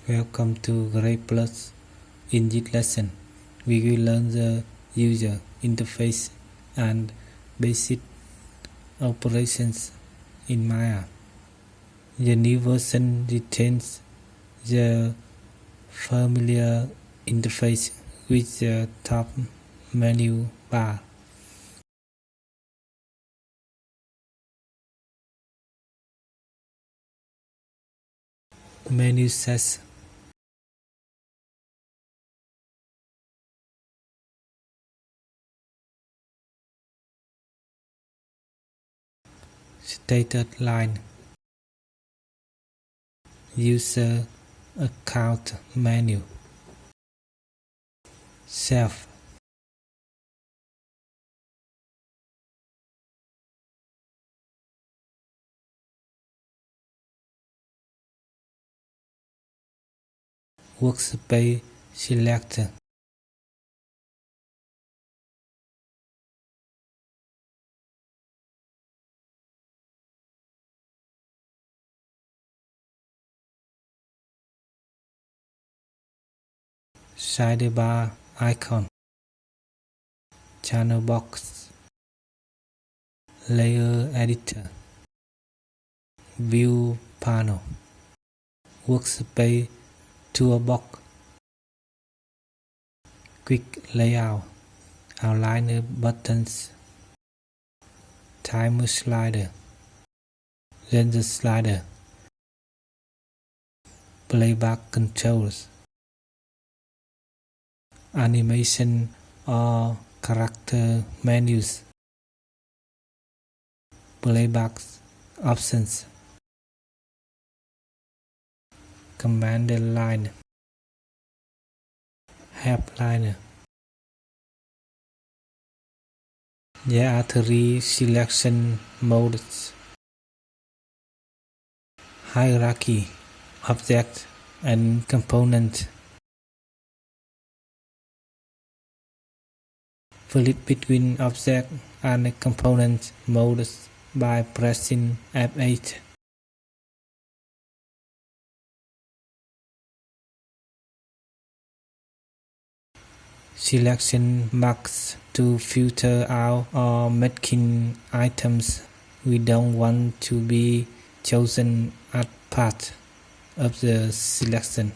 Welcome to Grade Plus. In this lesson, we will learn the user interface and basic operations in Maya. The new version retains the familiar interface with the top menu bar. Menu says stated line, user account menu, self, workspace selector, sidebar icon, channel box, layer editor, view panel, workspace toolbox, quick layout, outliner buttons, timer slider, render slider, playback controls, animation or character menus, playback options, command line, help liner. There are three selection modes: hierarchy, object, and component. Flip between object and component modes by pressing F8. Selection marks to filter out or making items we don't want to be chosen as part of the selection.